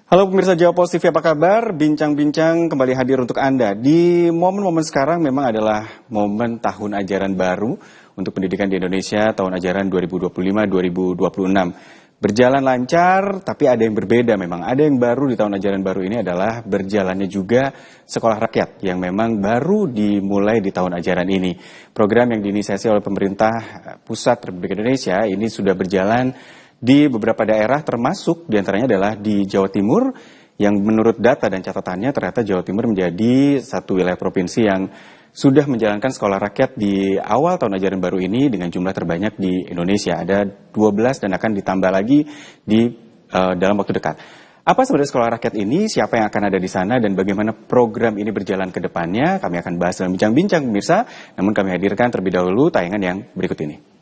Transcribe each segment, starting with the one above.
Halo pemirsa Jawa Pos TV, apa kabar? Bincang-bincang kembali hadir untuk Anda. Di momen-momen sekarang memang adalah momen tahun ajaran baru untuk pendidikan di Indonesia tahun ajaran 2025-2026. Berjalan lancar, tapi ada yang berbeda memang. Ada yang baru di tahun ajaran baru ini adalah berjalannya juga sekolah rakyat yang memang baru dimulai di tahun ajaran ini. Program yang diinisiasi oleh pemerintah pusat Republik Indonesia ini sudah berjalan di beberapa daerah, termasuk diantaranya adalah di Jawa Timur, yang menurut data dan catatannya ternyata Jawa Timur menjadi satu wilayah provinsi yang sudah menjalankan sekolah rakyat di awal tahun ajaran baru ini dengan jumlah terbanyak di Indonesia. Ada 12 dan akan ditambah lagi di dalam waktu dekat. Apa sebenarnya sekolah rakyat ini, siapa yang akan ada di sana, dan bagaimana program ini berjalan ke depannya? Kami akan bahas dalam bincang-bincang pemirsa, namun kami hadirkan terlebih dahulu tayangan yang berikut ini.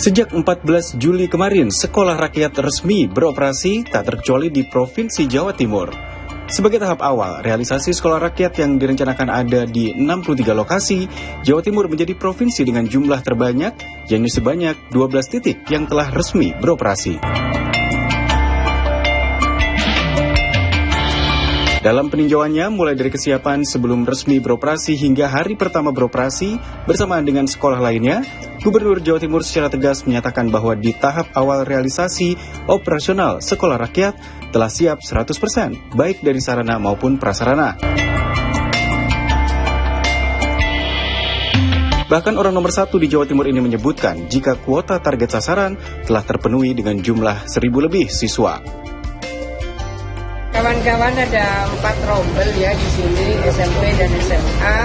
Sejak 14 Juli kemarin, sekolah rakyat resmi beroperasi tak terkecuali di Provinsi Jawa Timur. Sebagai tahap awal, realisasi sekolah rakyat yang direncanakan ada di 63 lokasi, Jawa Timur menjadi provinsi dengan jumlah terbanyak, yakni sebanyak 12 titik yang telah resmi beroperasi. Dalam peninjauannya, mulai dari kesiapan sebelum resmi beroperasi hingga hari pertama beroperasi bersamaan dengan sekolah lainnya, Gubernur Jawa Timur secara tegas menyatakan bahwa di tahap awal realisasi operasional sekolah rakyat telah siap 100%, baik dari sarana maupun prasarana. Bahkan orang nomor 1 di Jawa Timur ini menyebutkan jika kuota target sasaran telah terpenuhi dengan jumlah 1.000 lebih siswa. Kawan-kawan ada 4 rombel ya di sini, SMP dan SMA.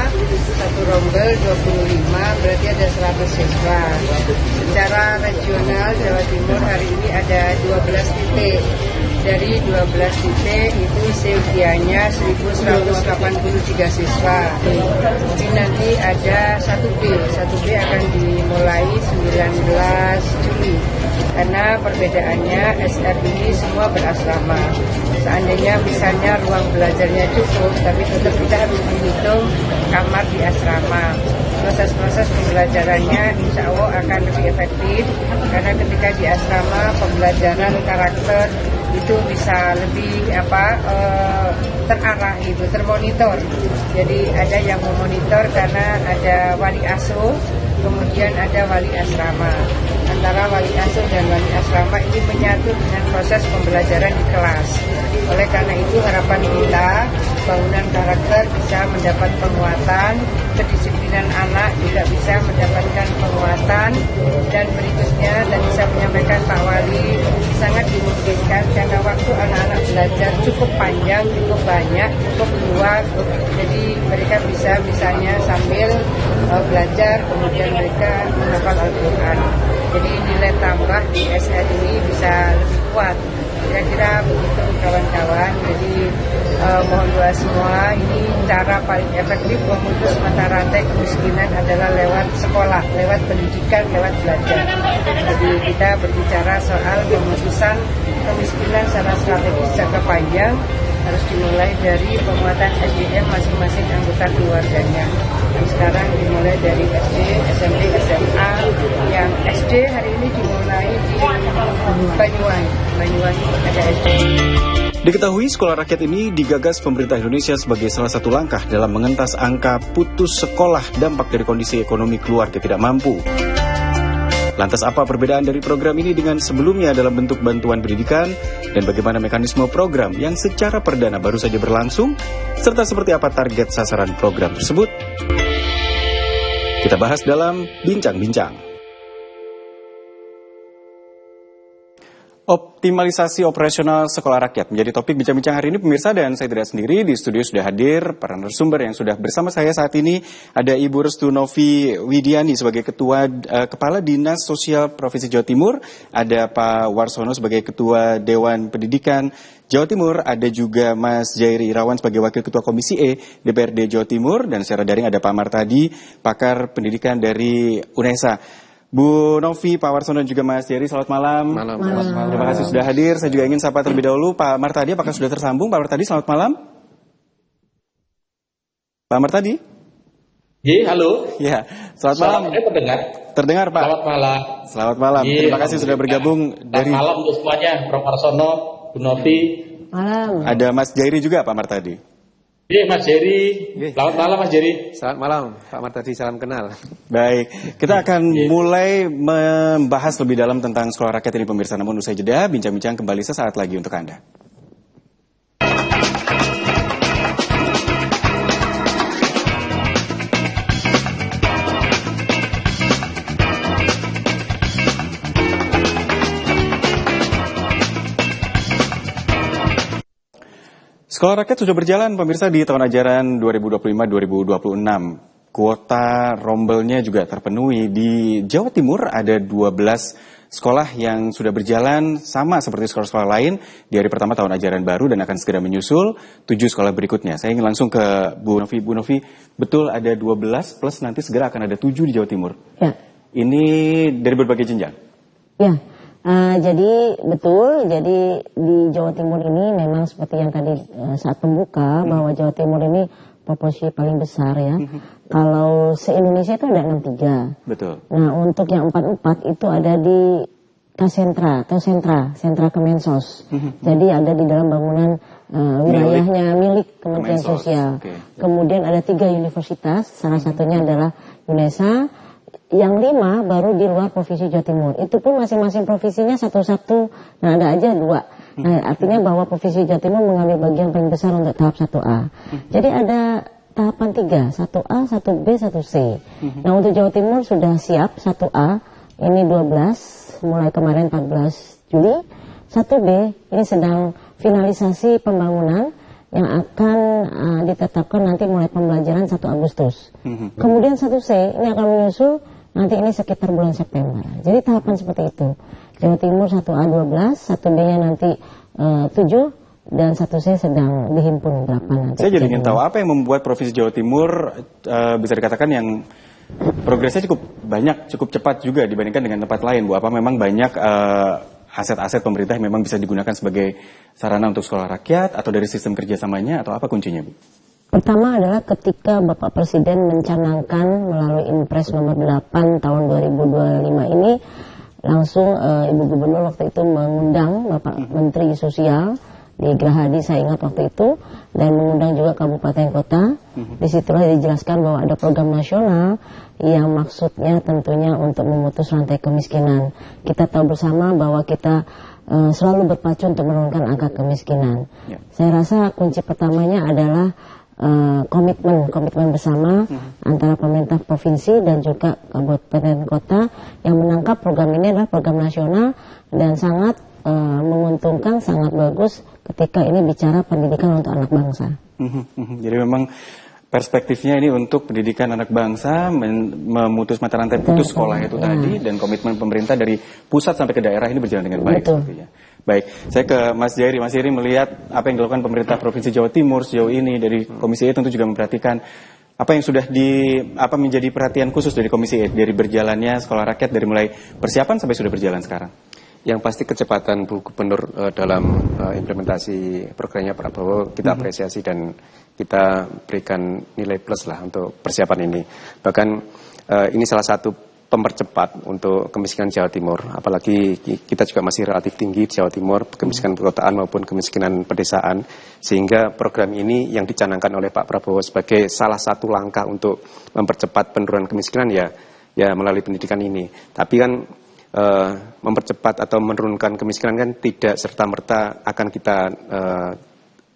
Satu rombel 25, berarti ada 100 siswa. Secara regional Jawa Timur hari ini ada 12 titik. Dari 12 titik itu seusianya 1.183 siswa. Jadi nanti ada 1B akan dimulai 19 Juli. Karena perbedaannya SR ini semua berasrama. Seandainya misalnya ruang belajarnya cukup, tapi tetap kita harus menghitung kamar di asrama. Proses-proses pembelajarannya insya Allah akan lebih efektif, karena ketika di asrama pembelajaran karakter itu bisa lebih terarah, termonitor. Jadi ada yang memonitor karena ada wali asuh, kemudian ada wali asrama. Antara wali asuh dan wali asrama ini menyatu dengan proses pembelajaran di kelas. Oleh karena itu harapan kita, bangunan karakter bisa mendapat penguatan, kedisiplinan anak juga bisa mendapatkan penguatan, dan berikutnya tadi saya menyampaikan Pak Wali, sangat dimungkinkan karena waktu anak-anak belajar cukup panjang, cukup banyak, cukup luas, jadi mereka bisa misalnya sambil belajar, kemudian mereka menghafal Al-Quran. Jadi nilai tambah di SR ini bisa lebih kuat. Kira-kira begitu kawan-kawan. Jadi mohon doa semua. Ini cara paling efektif memutus mata rantai kemiskinan adalah lewat sekolah, lewat pendidikan, lewat belajar. Jadi kita berbicara soal pemutusan kemiskinan secara strategis jangka panjang harus dimulai dari penguatan SDM masing-masing anggota keluarganya. Yang sekarang dimulai dari SD, SMP, SMA. Yang SD hari ini dimulai di Banyuwangi ada SD. Diketahui sekolah rakyat ini digagas pemerintah Indonesia sebagai salah satu langkah dalam mengentas angka putus sekolah dampak dari kondisi ekonomi keluarga tidak mampu. Lantas apa perbedaan dari program ini dengan sebelumnya dalam bentuk bantuan pendidikan, dan bagaimana mekanisme program yang secara perdana baru saja berlangsung, serta seperti apa target sasaran program tersebut? Kita bahas dalam Bincang-Bincang. Optimalisasi operasional sekolah rakyat menjadi topik bincang-bincang hari ini pemirsa, dan saya tidak sendiri. Di studio sudah hadir para narasumber yang sudah bersama saya saat ini. Ada Ibu Restu Novi Widiani sebagai Kepala Dinas Sosial Provinsi Jawa Timur, ada Pak Warsono sebagai Ketua Dewan Pendidikan Jawa Timur, ada juga Mas Jairi Irawan sebagai Wakil Ketua Komisi E DPRD Jawa Timur, dan secara daring ada Pak Martadi, pakar pendidikan dari UNESA. Bu Novi, Pak Warsono, dan juga Mas Jerry, selamat malam. Malam. Terima kasih sudah hadir. Saya juga ingin sapa terlebih dahulu Pak Martadi, apakah sudah tersambung? Pak Martadi, selamat malam. Pak Martadi? Halo. Ya, selamat malam. Terdengar? Terdengar, Pak. Selamat malam. Selamat malam. Terima kasih sudah bergabung dari. Selamat malam untuk semuanya, Prof. Marsono, Bu Novi. Malam. Ada Mas Jairi juga, Pak Martadi. Mas Jerry. Selamat malam, Mas Jerry. Selamat malam, Pak Martadi, salam kenal. Baik, kita akan mulai membahas lebih dalam tentang sekolah rakyat ini pemirsa. Namun usai jeda, bincang-bincang kembali sesaat lagi untuk Anda. Sekolah rakyat sudah berjalan pemirsa di tahun ajaran 2025-2026. Kuota rombelnya juga terpenuhi. Di Jawa Timur ada 12 sekolah yang sudah berjalan sama seperti sekolah-sekolah lain di hari pertama tahun ajaran baru dan akan segera menyusul 7 sekolah berikutnya. Saya ingin langsung ke Bu Novi. Bu Novi, betul ada 12 plus nanti segera akan ada 7 di Jawa Timur. Ya. Ini dari berbagai jenjang? Ya. Jadi betul, jadi di Jawa Timur ini memang seperti yang tadi saat pembuka bahwa Jawa Timur ini proporsi paling besar ya. Kalau se-Indonesia itu ada 63. Betul. Nah untuk yang 44 itu ada di Kasentra atau Sentra Kemensos. Jadi ada di dalam bangunan wilayahnya milik Kementerian Kemensos. Sosial. Okay. Kemudian ada 3 universitas, salah satunya adalah UNESA. Yang 5 baru di luar Provinsi Jawa Timur. Itu pun masing-masing provinsinya satu-satu. Nah ada aja 2. Nah artinya bahwa Provinsi Jawa Timur mengambil bagian paling besar untuk tahap 1A. Jadi ada tahapan 3. 1A, 1B, 1C. Nah untuk Jawa Timur sudah siap 1A. Ini 12. Mulai kemarin 14 Juli. 1B ini sedang finalisasi pembangunan yang akan ditetapkan nanti mulai pembelajaran 1 Agustus. Kemudian 1C ini akan menyusul nanti ini sekitar bulan September. Jadi tahapan seperti itu. Jawa Timur 1A 12, 1B-nya nanti 7, dan 1C sedang dihimpun berapa nanti. Saya jadi ingin tahu apa yang membuat Provinsi Jawa Timur bisa dikatakan yang progresnya cukup banyak, cukup cepat juga dibandingkan dengan tempat lain, Bu. Apa memang banyak aset-aset pemerintah yang memang bisa digunakan sebagai sarana untuk sekolah rakyat atau dari sistem kerjasamanya atau apa kuncinya, Bu? Pertama adalah ketika Bapak Presiden mencanangkan melalui Impres nomor 8 tahun 2025 ini, langsung Ibu Gubernur waktu itu mengundang Bapak Menteri Sosial di Gerahadi, saya ingat waktu itu, dan mengundang juga kabupaten kota. Disitulah dijelaskan bahwa ada program nasional yang maksudnya tentunya untuk memutus rantai kemiskinan. Kita tahu bersama bahwa kita selalu berpacu untuk menurunkan angka kemiskinan. Ya. Saya rasa kunci pertamanya adalah komitmen bersama antara pemerintah provinsi dan juga kabupaten kota yang menangkap program ini adalah program nasional dan sangat menguntungkan, sangat bagus ketika ini bicara pendidikan untuk anak bangsa. Jadi memang perspektifnya ini untuk pendidikan anak bangsa, memutus mata rantai putus sekolah itu tadi, dan komitmen pemerintah dari pusat sampai ke daerah ini berjalan dengan baik. Sepertinya. Baik, saya ke Mas Jairi. Mas Jairi melihat apa yang dilakukan pemerintah Provinsi Jawa Timur sejauh ini dari Komisi E tentu juga memperhatikan apa yang sudah menjadi perhatian khusus dari Komisi E dari berjalannya sekolah rakyat dari mulai persiapan sampai sudah berjalan sekarang. Yang pasti kecepatan Bu Gubernur dalam implementasi programnya Prabowo kita apresiasi dan kita berikan nilai plus lah untuk persiapan ini. Bahkan ini salah satu mempercepat untuk kemiskinan Jawa Timur. Apalagi kita juga masih relatif tinggi di Jawa Timur, kemiskinan perkotaan maupun kemiskinan pedesaan. Sehingga program ini yang dicanangkan oleh Pak Prabowo sebagai salah satu langkah untuk mempercepat penurunan kemiskinan ya melalui pendidikan ini. Tapi kan mempercepat atau menurunkan kemiskinan kan tidak serta-merta akan kita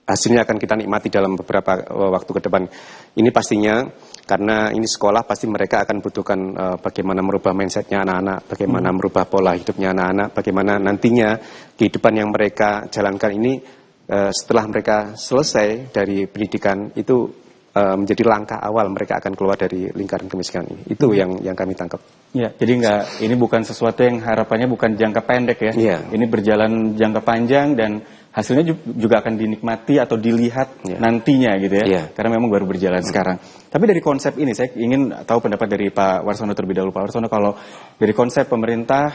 hasilnya akan kita nikmati dalam beberapa waktu ke depan. Ini pastinya karena ini sekolah pasti mereka akan butuhkan bagaimana merubah mindsetnya anak-anak, bagaimana merubah pola hidupnya anak-anak, bagaimana nantinya kehidupan yang mereka jalankan ini setelah mereka selesai dari pendidikan itu menjadi langkah awal mereka akan keluar dari lingkaran kemiskinan ini. Itu yang kami tangkap. Ya, jadi ini bukan sesuatu yang harapannya bukan jangka pendek ya. Ya. Ini berjalan jangka panjang dan hasilnya juga akan dinikmati atau dilihat nantinya gitu ya. Ya. Karena memang baru berjalan sekarang. Tapi dari konsep ini saya ingin tahu pendapat dari Pak Warsono terlebih dahulu. Pak Warsono, kalau dari konsep pemerintah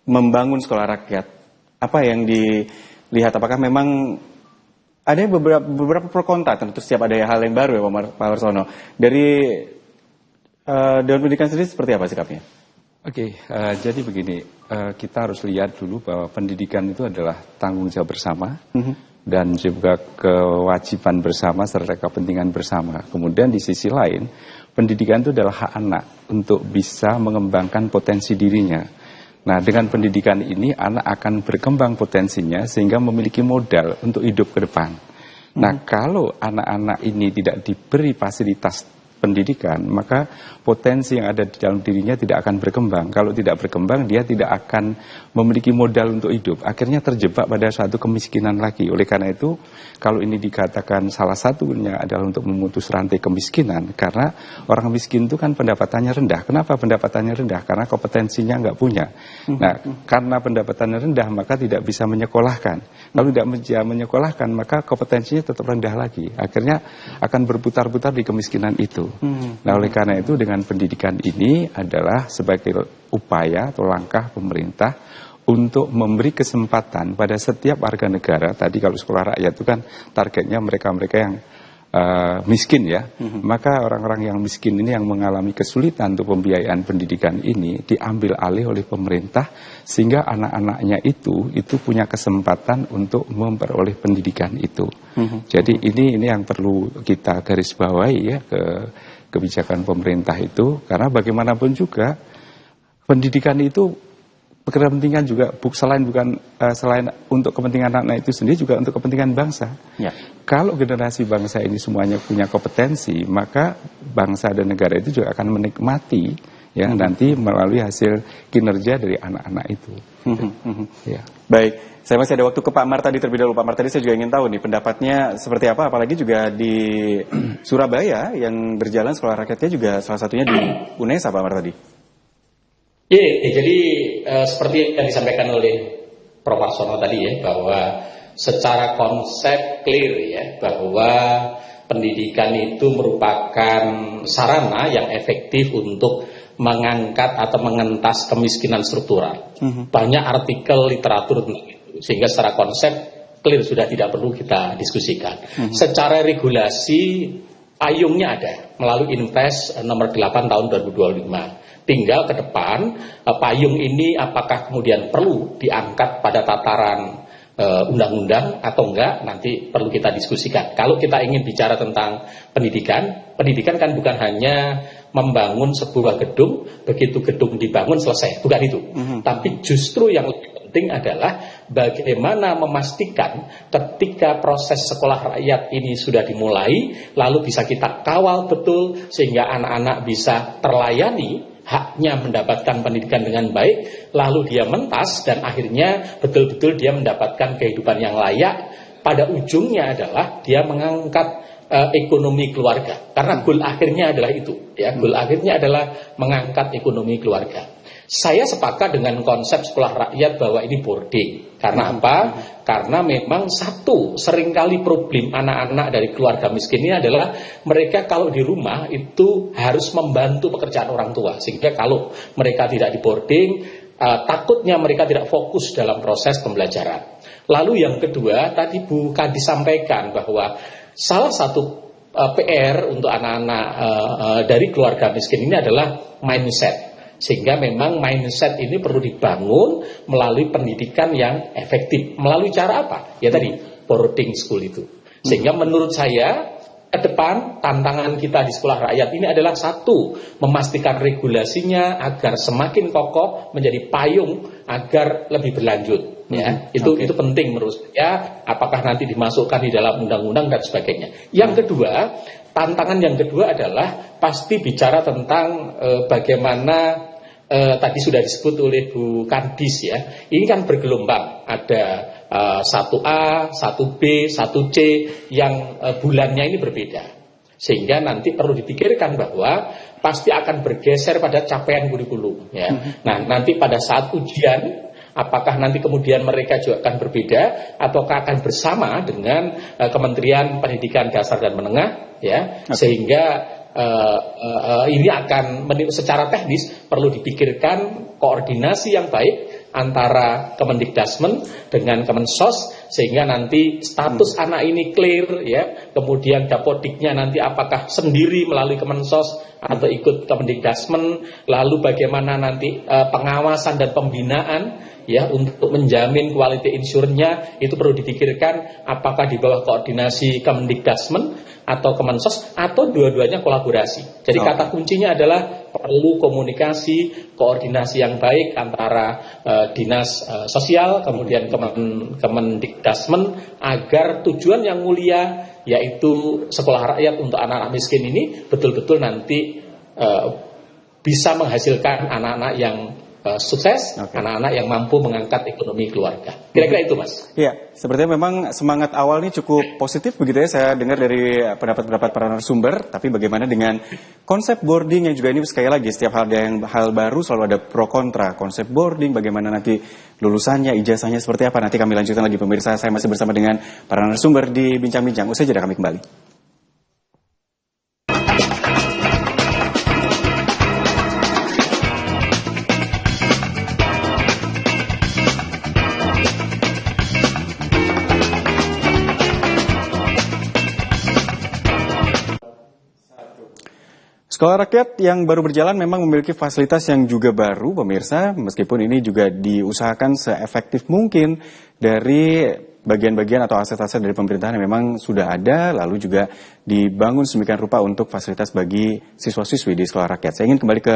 membangun sekolah rakyat, apa yang dilihat? Apakah memang Ada beberapa pro kontra, tentu setiap ada hal yang baru ya Pak Warsono. Dari Dewan Pendidikan sendiri seperti apa sikapnya? Oke, jadi begini, kita harus lihat dulu bahwa pendidikan itu adalah tanggung jawab bersama dan juga kewajiban bersama serta kepentingan bersama. Kemudian di sisi lain, pendidikan itu adalah hak anak untuk bisa mengembangkan potensi dirinya. Nah, dengan pendidikan ini anak akan berkembang potensinya sehingga memiliki modal untuk hidup ke depan. Nah, kalau anak-anak ini tidak diberi fasilitas pendidikan, maka potensi yang ada di dalam dirinya tidak akan berkembang. Kalau tidak berkembang, dia tidak akan memiliki modal untuk hidup. Akhirnya terjebak pada suatu kemiskinan lagi. Oleh karena itu, kalau ini dikatakan salah satunya adalah untuk memutus rantai kemiskinan, karena orang miskin itu kan pendapatannya rendah. Kenapa pendapatannya rendah? Karena kompetensinya nggak punya. Nah, karena pendapatannya rendah, maka tidak bisa menyekolahkan. Kalau tidak bisa menyekolahkan, maka kompetensinya tetap rendah lagi. Akhirnya akan berputar-putar di kemiskinan itu. Nah, oleh karena itu dengan pendidikan ini adalah sebagai upaya atau langkah pemerintah untuk memberi kesempatan pada setiap warga negara. Tadi kalau sekolah rakyat itu kan targetnya mereka-mereka yang miskin ya. Maka orang-orang yang miskin ini yang mengalami kesulitan untuk pembiayaan pendidikan ini diambil alih oleh pemerintah sehingga anak-anaknya itu punya kesempatan untuk memperoleh pendidikan itu. Jadi ini yang perlu kita garis bawahi ya ke kebijakan pemerintah itu, karena bagaimanapun juga pendidikan itu kepentingan juga selain untuk kepentingan anak itu sendiri juga untuk kepentingan bangsa. Ya. Kalau generasi bangsa ini semuanya punya kompetensi, maka bangsa dan negara itu juga akan menikmati ya nanti melalui hasil kinerja dari anak-anak itu. Ya. Baik, saya masih ada waktu ke Pak Mar tadi terlebih dahulu. Pak Mar tadi saya juga ingin tahu nih pendapatnya seperti apa, apalagi juga di Surabaya yang berjalan sekolah rakyatnya juga salah satunya di UNESA Pak Mar tadi. Iya, jadi seperti yang disampaikan oleh Prof. Warsono tadi ya, bahwa secara konsep clear ya, bahwa pendidikan itu merupakan sarana yang efektif untuk mengangkat atau mengentas kemiskinan struktural. Banyak artikel literatur tentang itu, sehingga secara konsep clear sudah tidak perlu kita diskusikan. Secara regulasi payungnya ada melalui Inpres nomor 8 tahun 2025. Tinggal ke depan payung ini apakah kemudian perlu diangkat pada tataran undang-undang atau enggak, nanti perlu kita diskusikan. Kalau kita ingin bicara tentang pendidikan kan bukan hanya membangun sebuah gedung, begitu gedung dibangun selesai, bukan itu. Tapi justru yang lebih penting adalah bagaimana memastikan ketika proses sekolah rakyat ini sudah dimulai, lalu bisa kita kawal betul sehingga anak-anak bisa terlayani haknya mendapatkan pendidikan dengan baik, lalu dia mentas dan akhirnya betul-betul dia mendapatkan kehidupan yang layak. Pada ujungnya adalah dia mengangkat ekonomi keluarga, karena goal akhirnya adalah itu ya, goal akhirnya adalah mengangkat ekonomi keluarga. Saya sepakat dengan konsep sekolah rakyat bahwa ini boarding. Karena apa? Karena memang seringkali problem anak-anak dari keluarga miskin ini adalah mereka kalau di rumah itu harus membantu pekerjaan orang tua. Sehingga kalau mereka tidak di boarding, takutnya mereka tidak fokus dalam proses pembelajaran. Lalu yang kedua, tadi bukan disampaikan bahwa salah satu PR untuk anak-anak dari keluarga miskin ini adalah mindset. Sehingga memang mindset ini perlu dibangun melalui pendidikan yang efektif. Melalui cara apa? Ya tadi, boarding school itu. Sehingga menurut saya, ke depan tantangan kita di sekolah rakyat ini adalah satu, memastikan regulasinya agar semakin kokoh, menjadi payung agar lebih berlanjut. Ya, itu penting menurut saya. Apakah nanti dimasukkan di dalam undang-undang dan sebagainya. Yang kedua, tantangan yang kedua adalah pasti bicara tentang bagaimana tadi sudah disebut oleh Bu Kandis ya. Ini kan bergelombang, ada 1A, 1B, 1C yang bulannya ini berbeda. Sehingga nanti perlu dipikirkan bahwa pasti akan bergeser pada capaian kurikulum ya. Nah, nanti pada saat ujian apakah nanti kemudian mereka juga akan berbeda ataukah akan bersama dengan Kementerian Pendidikan Dasar dan Menengah ya, sehingga ini akan secara teknis perlu dipikirkan koordinasi yang baik antara Kemendikbudmen dengan Kemensos sehingga nanti status anak ini clear ya, kemudian Dapodiknya nanti apakah sendiri melalui Kemensos atau ikut Kemendikbudrismen, lalu bagaimana nanti pengawasan dan pembinaan ya untuk menjamin quality insure-nya itu perlu dipikirkan apakah di bawah koordinasi Kemendikbudrismen atau Kemensos atau dua-duanya kolaborasi. Jadi kata kuncinya adalah perlu komunikasi, koordinasi yang baik antara dinas sosial kemudian Kemendikbudrismen agar tujuan yang mulia yaitu sekolah rakyat untuk anak-anak miskin ini betul-betul nanti bisa menghasilkan anak-anak yang sukses, anak-anak yang mampu mengangkat ekonomi keluarga. Kira-kira itu, Mas. Iya, sepertinya memang semangat awal ini cukup positif begitu ya. Saya dengar dari pendapat-pendapat para narasumber, tapi bagaimana dengan konsep boarding yang juga ini sekali lagi setiap hal baru selalu ada pro kontra. Konsep boarding, bagaimana nanti lulusannya, ijazahnya seperti apa. Nanti kami lanjutkan lagi pemirsa. Saya masih bersama dengan para narasumber di Bincang-Bincang. Usai jeda kami kembali. Sekolah rakyat yang baru berjalan memang memiliki fasilitas yang juga baru, pemirsa, meskipun ini juga diusahakan seefektif mungkin dari bagian-bagian atau aset-aset dari pemerintahan yang memang sudah ada, lalu juga dibangun sedemikian rupa untuk fasilitas bagi siswa-siswi di sekolah rakyat. Saya ingin kembali ke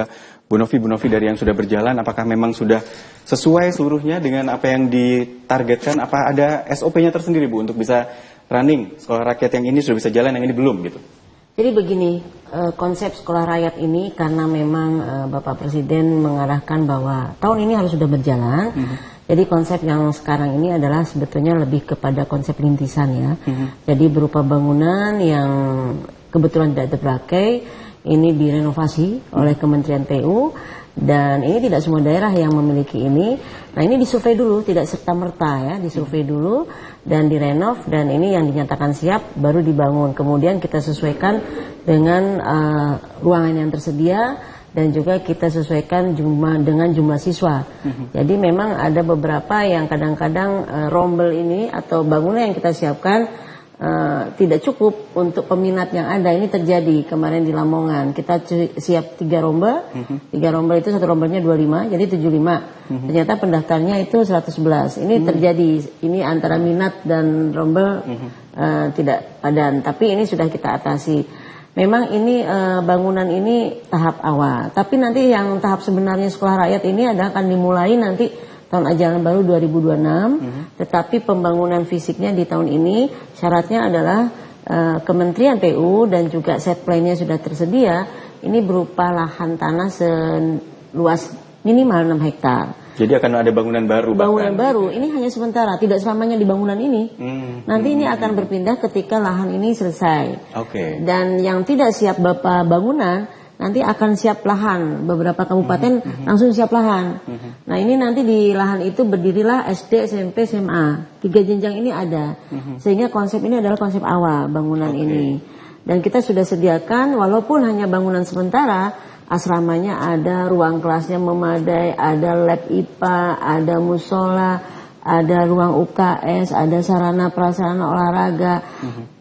Bu Novi dari yang sudah berjalan, apakah memang sudah sesuai seluruhnya dengan apa yang ditargetkan, apa ada SOP-nya tersendiri Bu untuk bisa running sekolah rakyat yang ini sudah bisa jalan, yang ini belum gitu? Jadi begini, konsep sekolah rakyat ini karena memang Bapak Presiden mengarahkan bahwa tahun ini harus sudah berjalan. Jadi konsep yang sekarang ini adalah sebetulnya lebih kepada konsep rintisan ya. Jadi berupa bangunan yang kebetulan tidak terpakai, ini direnovasi oleh Kementerian PU. Dan ini tidak semua daerah yang memiliki ini. Nah ini disurvei dulu, tidak serta-merta ya, disurvei dulu dan direnov, dan ini yang dinyatakan siap baru dibangun. Kemudian kita sesuaikan dengan ruangan yang tersedia dan juga kita sesuaikan dengan jumlah siswa. Jadi memang ada beberapa yang kadang-kadang rombel ini atau bangunan yang kita siapkan tidak cukup untuk peminat yang ada. Ini terjadi kemarin di Lamongan. Kita siap 3 rombel. 3 rombel itu 1 rombelnya 25, jadi 75. Ternyata pendaftarnya itu 111. Ini terjadi. Ini antara minat dan rombel tidak padan. Tapi ini sudah kita atasi. Memang ini bangunan ini tahap awal. Tapi nanti yang tahap sebenarnya sekolah rakyat ini akan dimulai nanti tahun ajaran baru 2026, tetapi pembangunan fisiknya di tahun ini syaratnya adalah Kementerian PU dan juga set plan-nya sudah tersedia. Ini berupa lahan tanah seluas minimal 6 hektar. Jadi akan ada bangunan baru. Bangunan baru, ini hanya sementara, tidak selamanya di bangunan ini. Nanti ini akan berpindah ketika lahan ini selesai. Dan yang tidak siap bangunan, nanti akan siap lahan, beberapa kabupaten langsung siap lahan. Nah ini nanti di lahan itu berdirilah SD, SMP, SMA. 3 jenjang ini ada. Sehingga konsep ini adalah konsep awal bangunan ini. Dan kita sudah sediakan, walaupun hanya bangunan sementara, asramanya ada, ruang kelasnya memadai, ada lab IPA, ada musola, ada ruang UKS, ada sarana prasarana olahraga.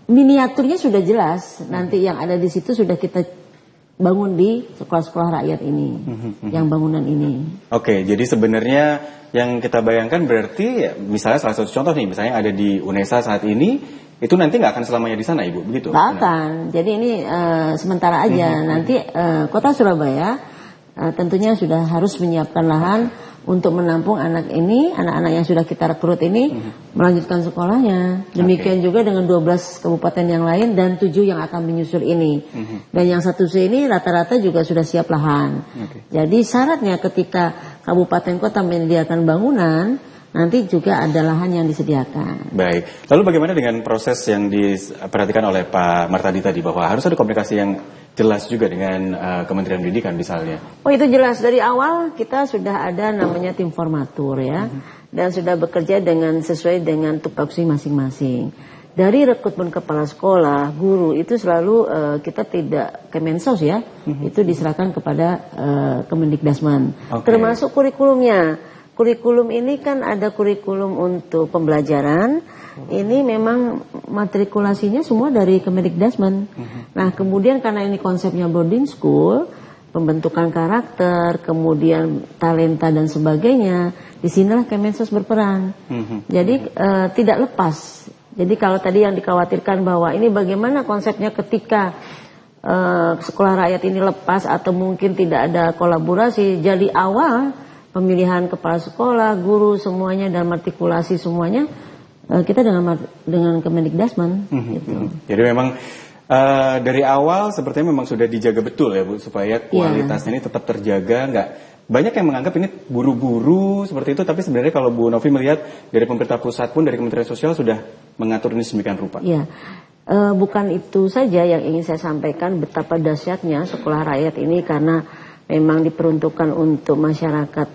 Miniaturnya sudah jelas, nanti yang ada di situ sudah kita bangun di sekolah-sekolah rakyat ini, yang bangunan ini. Jadi sebenarnya yang kita bayangkan berarti misalnya salah satu contoh nih, misalnya ada di UNESA saat ini, itu nanti nggak akan selamanya di sana Ibu, begitu? Nggak akan, jadi ini sementara aja. Nanti Kota Surabaya tentunya sudah harus menyiapkan lahan untuk menampung anak-anak yang sudah kita rekrut ini melanjutkan sekolahnya. Demikian juga dengan 12 kabupaten yang lain dan 7 yang akan menyusul ini. Dan yang 1C ini rata-rata juga sudah siap lahan. Jadi syaratnya ketika kabupaten kota menyediakan bangunan, nanti juga ada lahan yang disediakan. Baik. Lalu bagaimana dengan proses yang diperhatikan oleh Pak Martadi tadi bahwa harus ada komunikasi yang jelas juga dengan Kementerian Pendidikan misalnya? Oh itu jelas, dari awal kita sudah ada namanya tim formatur ya, dan sudah bekerja sesuai dengan tupoksi masing-masing. Dari rekrutmen kepala sekolah, guru itu selalu kita tidak Kemensos ya, itu diserahkan kepada Kemendikbudrismen, termasuk kurikulumnya. kurikulum ini kan ada kurikulum untuk pembelajaran. Ini memang matrikulasinya semua dari Kemendikdasmen. Nah, kemudian karena ini konsepnya boarding school, pembentukan karakter, kemudian talenta dan sebagainya, disinilah Kemensos berperan. Jadi tidak lepas. Jadi kalau tadi yang dikhawatirkan bahwa ini bagaimana konsepnya ketika sekolah rakyat ini lepas atau mungkin tidak ada kolaborasi, jadi awal pemilihan kepala sekolah, guru semuanya dan matrikulasi semuanya kita dengan Kemendikdasmen. Gitu. Jadi memang dari awal sepertinya memang sudah dijaga betul ya Bu, supaya kualitasnya ini tetap terjaga. Nggak banyak yang menganggap ini buru-buru seperti itu, tapi sebenarnya kalau Bu Novi melihat dari pemerintah pusat pun dari Kementerian Sosial sudah mengatur ini sedemikian rupa. Iya. Bukan itu saja yang ingin saya sampaikan, betapa dahsyatnya sekolah rakyat ini karena memang diperuntukkan untuk masyarakat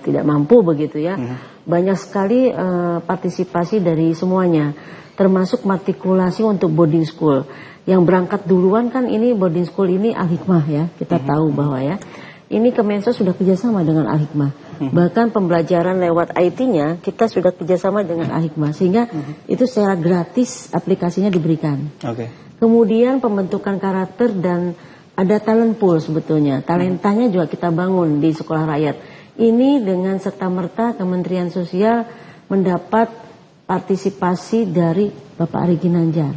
tidak mampu begitu ya. Banyak sekali partisipasi dari semuanya, termasuk matrikulasi untuk boarding school. Yang berangkat duluan kan ini boarding school ini Al-Hikmah ya, kita tahu bahwa ya. Ini Kemensos sudah kerjasama dengan Al-Hikmah. Bahkan pembelajaran lewat IT-nya kita sudah kerjasama dengan Al-Hikmah, sehingga itu secara gratis aplikasinya diberikan. Kemudian pembentukan karakter dan ada talent pool sebetulnya. Talentanya juga kita bangun di sekolah rakyat. Ini dengan serta-merta Kementerian Sosial mendapat partisipasi dari Bapak Ari Ginanjar.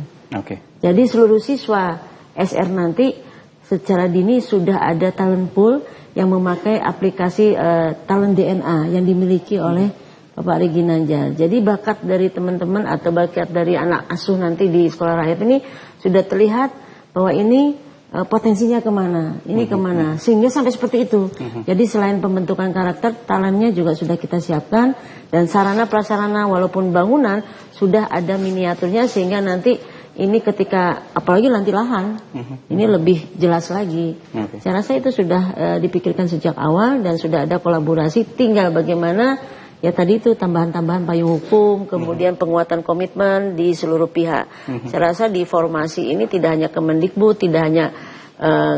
Jadi seluruh siswa SR nanti secara dini sudah ada talent pool yang memakai aplikasi talent DNA yang dimiliki oleh Bapak Ari Ginanjar. Jadi bakat dari teman-teman atau bakat dari anak asuh nanti di sekolah rakyat ini sudah terlihat bahwa ini potensinya kemana, ini kemana, sehingga sampai seperti itu. Jadi selain pembentukan karakter, talentnya juga sudah kita siapkan, dan sarana prasarana walaupun bangunan sudah ada miniaturnya, sehingga nanti ini ketika apalagi nanti lahan, ini lebih jelas lagi. Saya rasa itu sudah dipikirkan sejak awal dan sudah ada kolaborasi. Tinggal bagaimana ya tadi itu tambahan-tambahan payung hukum, kemudian penguatan komitmen di seluruh pihak. Saya rasa di formasi ini tidak hanya Kemendikbud, tidak hanya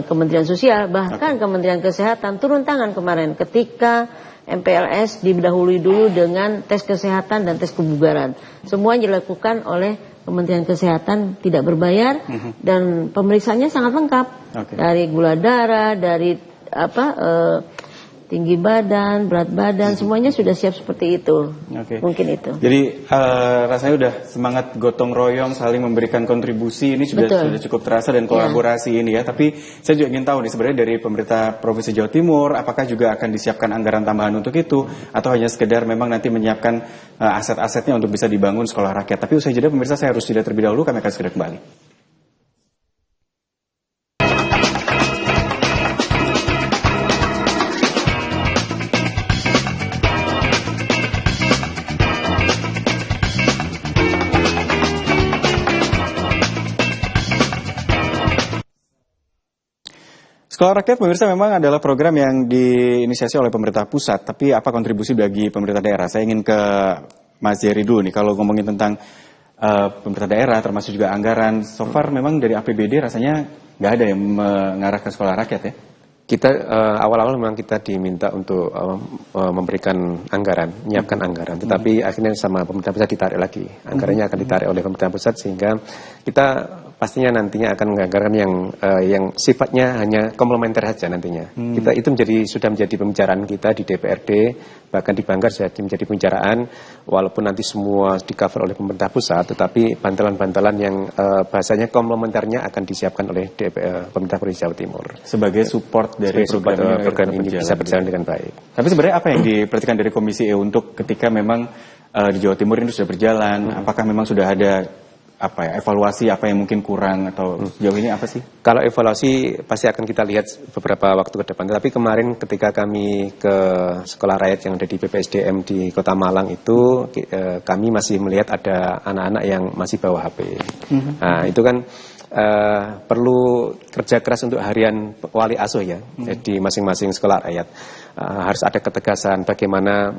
Kementerian Sosial, bahkan Kementerian Kesehatan turun tangan kemarin ketika MPLS didahului dulu dengan tes kesehatan dan tes kebugaran. Semua dilakukan oleh Kementerian Kesehatan tidak berbayar dan pemeriksaannya sangat lengkap. Dari gula darah, dari tinggi badan, berat badan, semuanya sudah siap seperti itu. Mungkin itu. Jadi rasanya udah semangat gotong royong, saling memberikan kontribusi ini sudah cukup terasa dan kolaborasi ini ya. Tapi saya juga ingin tahu nih sebenarnya dari pemerintah Provinsi Jawa Timur, apakah juga akan disiapkan anggaran tambahan untuk itu atau hanya sekedar memang nanti menyiapkan aset-asetnya untuk bisa dibangun sekolah rakyat. Tapi usai jeda pemirsa, saya harus jeda terlebih dahulu, kami akan segera kembali. Sekolah Rakyat pemirsa memang adalah program yang diinisiasi oleh pemerintah pusat, tapi apa kontribusi bagi pemerintah daerah? Saya ingin ke Mas Jerry dulu nih, kalau ngomongin tentang pemerintah daerah termasuk juga anggaran, so far memang dari APBD rasanya nggak ada yang mengarah ke sekolah rakyat ya? Kita awal-awal memang kita diminta untuk memberikan anggaran, menyiapkan anggaran, tetapi akhirnya sama pemerintah pusat ditarik lagi. Anggarannya akan ditarik oleh pemerintah pusat sehingga kita pastinya nantinya akan menganggarkan yang sifatnya hanya komplementer saja nantinya. Kita itu sudah menjadi pembicaraan kita di DPRD, bahkan di Banggar sudah menjadi pembicaraan, walaupun nanti semua di-cover oleh pemerintah pusat, tetapi bantalan-bantalan yang bahasanya komplementernya akan disiapkan oleh pemerintah Provinsi Jawa Timur. Sebagai support dari program ini bisa berjalan dengan baik. Tapi sebenarnya apa yang diperhatikan dari Komisi E untuk ketika memang di Jawa Timur ini sudah berjalan, apakah memang sudah ada evaluasi apa yang mungkin kurang atau sejauh ini apa sih? Kalau evaluasi pasti akan kita lihat beberapa waktu ke depan. Tapi kemarin ketika kami ke sekolah rakyat yang ada di BPSDM di Kota Malang itu kami masih melihat ada anak-anak yang masih bawa HP. Nah itu kan perlu kerja keras untuk harian wali asuh ya di masing-masing sekolah rakyat. Harus ada ketegasan bagaimana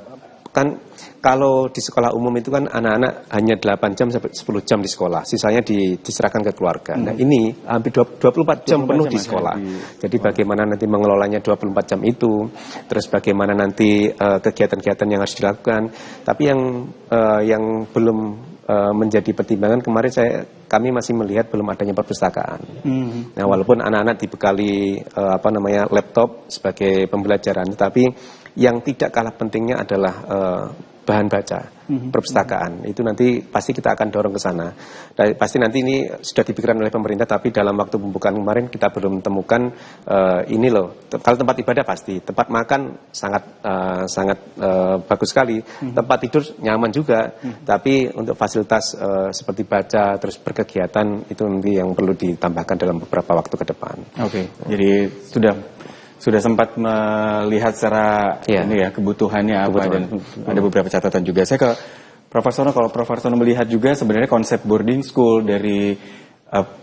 kan kalau di sekolah umum itu kan anak-anak hanya 8 jam sampai 10 jam di sekolah, sisanya diserahkan ke keluarga. Nah ini hampir 24 jam penuh di sekolah. Jadi bagaimana nanti mengelolanya 24 jam itu, terus bagaimana nanti kegiatan-kegiatan yang harus dilakukan. Tapi yang belum menjadi pertimbangan kemarin kami masih melihat belum adanya perpustakaan. Nah walaupun anak-anak dibekali laptop sebagai pembelajaran, tapi yang tidak kalah pentingnya adalah bahan baca, perpustakaan. Itu nanti pasti kita akan dorong ke sana. Dan pasti nanti ini sudah dipikirkan oleh pemerintah, tapi dalam waktu pembukaan kemarin kita belum temukan ini loh. Kalau tempat ibadah pasti, tempat makan sangat bagus sekali, tempat tidur nyaman juga. Tapi untuk fasilitas seperti baca terus berkegiatan itu nanti yang perlu ditambahkan dalam beberapa waktu ke depan. Oke. Jadi sudah sempat melihat secara kebutuhannya apa dan ada beberapa catatan juga. Saya ke Prof. Warsono, kalau Prof. Warsono melihat juga sebenarnya konsep boarding school dari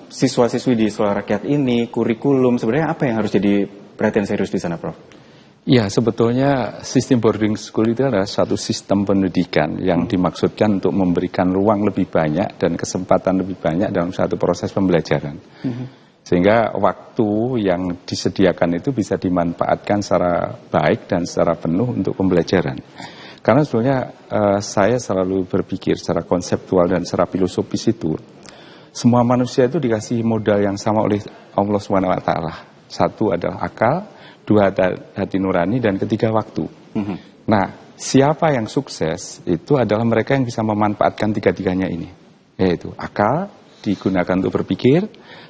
siswa-siswi di sekolah rakyat ini, kurikulum sebenarnya apa yang harus jadi perhatian serius di sana, Prof? Ya, sebetulnya sistem boarding school itu adalah satu sistem pendidikan yang dimaksudkan untuk memberikan ruang lebih banyak dan kesempatan lebih banyak dalam satu proses pembelajaran. Sehingga waktu yang disediakan itu bisa dimanfaatkan secara baik dan secara penuh untuk pembelajaran. Karena sebetulnya saya selalu berpikir secara konseptual dan secara filosofis itu, semua manusia itu dikasih modal yang sama oleh Allah SWT. Satu adalah akal, dua hati nurani, dan ketiga waktu. Nah, siapa yang sukses itu adalah mereka yang bisa memanfaatkan tiga-tiganya ini. Yaitu akal digunakan untuk berpikir,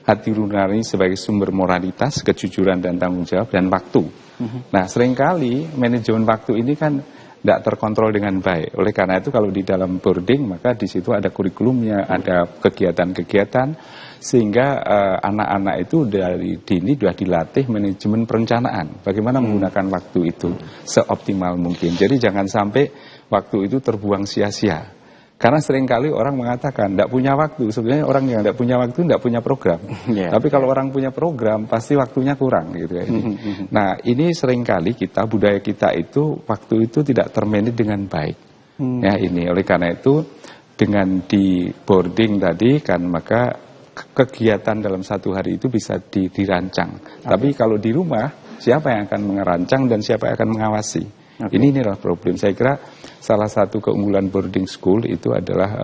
hati nurani sebagai sumber moralitas, kejujuran dan tanggung jawab, dan waktu. Nah, seringkali manajemen waktu ini kan tidak terkontrol dengan baik. Oleh karena itu kalau di dalam boarding maka di situ ada kurikulumnya, ada kegiatan-kegiatan, sehingga anak-anak itu dari dini sudah dilatih manajemen perencanaan. Bagaimana menggunakan waktu itu seoptimal mungkin. Jadi jangan sampai waktu itu terbuang sia-sia. Karena seringkali orang mengatakan tidak punya waktu. Sebenarnya orang yang tidak punya waktu tidak punya program. Tapi kalau orang punya program pasti waktunya kurang gitu ya. Nah ini seringkali budaya kita itu waktu itu tidak termanage dengan baik. Ya ini oleh karena itu dengan di boarding tadi kan maka kegiatan dalam satu hari itu bisa dirancang. Tapi kalau di rumah siapa yang akan merancang dan siapa yang akan mengawasi? Ini adalah problem. Saya kira salah satu keunggulan boarding school itu adalah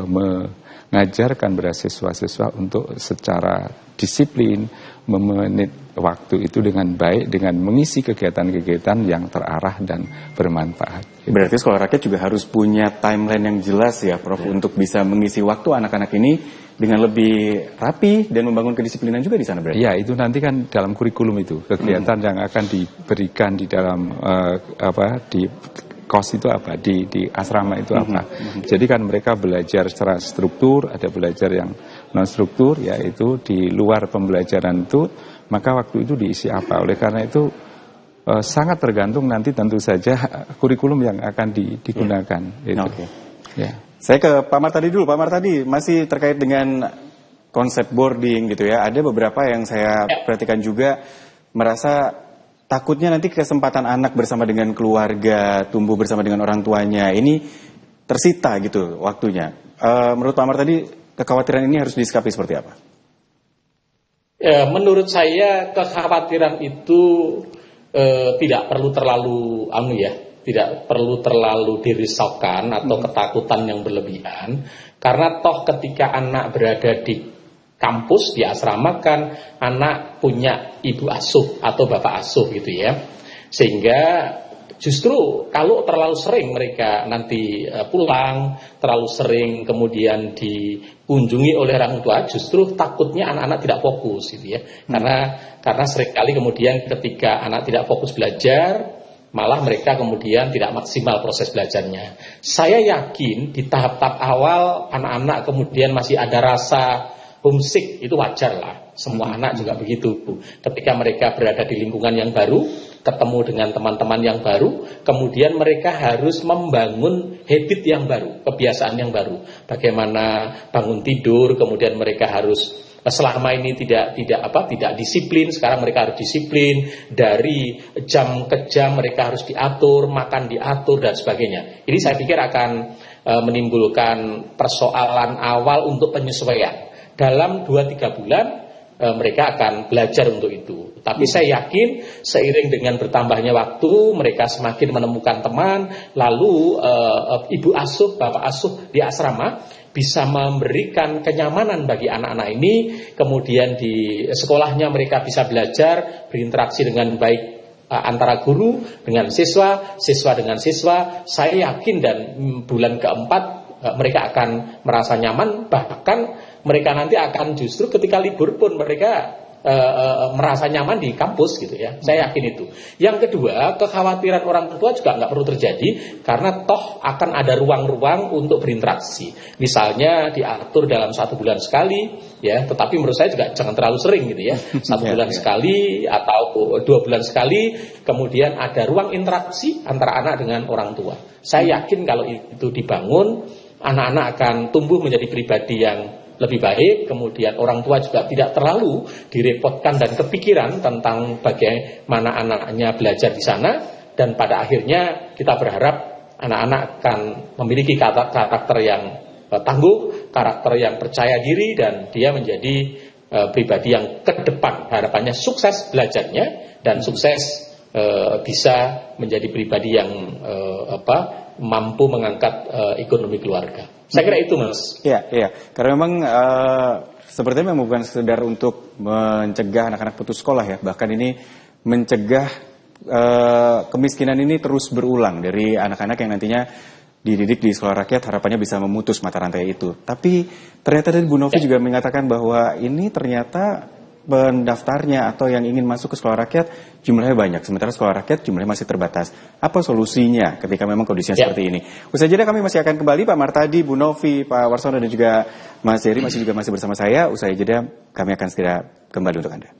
mengajarkan pada siswa-siswa untuk secara disiplin memanage waktu itu dengan baik, dengan mengisi kegiatan-kegiatan yang terarah dan bermanfaat. Berarti sekolah rakyat juga harus punya timeline yang jelas ya, Prof, untuk bisa mengisi waktu anak-anak ini dengan lebih rapi dan membangun kedisiplinan juga di sana berarti? Ya, itu nanti kan dalam kurikulum itu, kegiatan yang akan diberikan di dalam di kos itu apa, di asrama itu apa. Jadi kan mereka belajar secara struktur, ada belajar yang non struktur, yaitu di luar pembelajaran itu, maka waktu itu diisi apa. Oleh karena itu sangat tergantung nanti tentu saja kurikulum yang akan digunakan. Gitu. Ya. Saya ke Pak Martadi dulu. Pak Martadi, masih terkait dengan konsep boarding gitu ya. Ada beberapa yang saya perhatikan juga merasa takutnya nanti kesempatan anak bersama dengan keluarga, tumbuh bersama dengan orang tuanya, ini tersita gitu waktunya. Menurut Pak Martadi, kekhawatiran ini harus disikapi seperti apa? Ya, menurut saya kekhawatiran itu tidak perlu terlalu tidak perlu terlalu dirisaukan atau ketakutan yang berlebihan, karena toh ketika anak berada di kampus, di asrama kan anak punya ibu asuh atau bapak asuh gitu ya, sehingga justru kalau terlalu sering mereka nanti pulang, terlalu sering kemudian dikunjungi oleh orang tua, justru takutnya anak-anak tidak fokus gitu ya, karena seringkali kemudian ketika anak tidak fokus belajar, malah mereka kemudian tidak maksimal proses belajarnya. Saya yakin di tahap-tahap awal anak-anak kemudian masih ada rasa homesick, itu wajar lah. Semua anak juga begitu. Ketika mereka berada di lingkungan yang baru, ketemu dengan teman-teman yang baru, kemudian mereka harus membangun habit yang baru, kebiasaan yang baru. Bagaimana bangun tidur, kemudian mereka harus selama ini tidak disiplin, sekarang mereka harus disiplin, dari jam ke jam mereka harus diatur, makan diatur dan sebagainya. Ini saya pikir akan menimbulkan persoalan awal untuk penyesuaian. Dalam 2-3 bulan mereka akan belajar untuk itu. Tapi saya yakin seiring dengan bertambahnya waktu, mereka semakin menemukan teman, lalu ibu asuh, bapak asuh di asrama bisa memberikan kenyamanan bagi anak-anak ini, kemudian di sekolahnya mereka bisa belajar, berinteraksi dengan baik antara guru dengan siswa, siswa dengan siswa. Saya yakin dan bulan keempat mereka akan merasa nyaman, bahkan mereka nanti akan justru ketika libur pun mereka merasa nyaman di kampus gitu ya. Saya yakin itu. Yang kedua, kekhawatiran orang tua juga nggak perlu terjadi karena toh akan ada ruang-ruang untuk berinteraksi. Misalnya diatur dalam 1 bulan sekali ya, tetapi menurut saya juga jangan terlalu sering gitu ya. 1 bulan sekali atau 2 bulan sekali, kemudian ada ruang interaksi antara anak dengan orang tua. Saya yakin kalau itu dibangun, anak-anak akan tumbuh menjadi pribadi yang lebih baik, kemudian orang tua juga tidak terlalu direpotkan dan kepikiran tentang bagaimana anaknya belajar di sana, dan pada akhirnya kita berharap anak-anak akan memiliki karakter yang tangguh, karakter yang percaya diri, dan dia menjadi pribadi yang ke depan harapannya sukses belajarnya dan sukses bisa menjadi pribadi yang mampu mengangkat ekonomi keluarga. Saya kira itu, Mas. Iya. Karena memang sepertinya memang bukan sekedar untuk mencegah anak-anak putus sekolah ya, bahkan ini mencegah kemiskinan ini terus berulang dari anak-anak yang nantinya dididik di sekolah rakyat, harapannya bisa memutus mata rantai itu. Tapi ternyata dari Bu Novi juga mengatakan bahwa ini ternyata pendaftarnya atau yang ingin masuk ke sekolah rakyat jumlahnya banyak, sementara sekolah rakyat jumlahnya masih terbatas. Apa solusinya ketika memang kondisinya seperti ini? Usai jeda kami masih akan kembali, Pak Martadi, Bu Novi, Pak Warsono dan juga Mas Jerry masih bersama saya. Usai jeda kami akan segera kembali untuk Anda.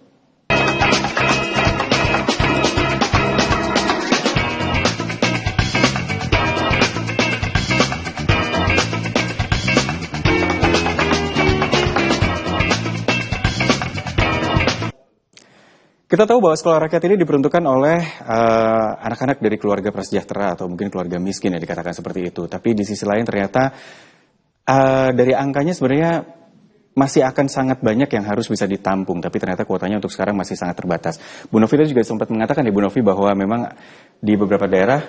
Kita tahu bahwa sekolah rakyat ini diperuntukkan oleh anak-anak dari keluarga prasejahtera atau mungkin keluarga miskin ya, dikatakan seperti itu. Tapi di sisi lain ternyata dari angkanya sebenarnya masih akan sangat banyak yang harus bisa ditampung. Tapi ternyata kuotanya untuk sekarang masih sangat terbatas. Bu Novi juga sempat mengatakan ya Bu Novi bahwa memang di beberapa daerah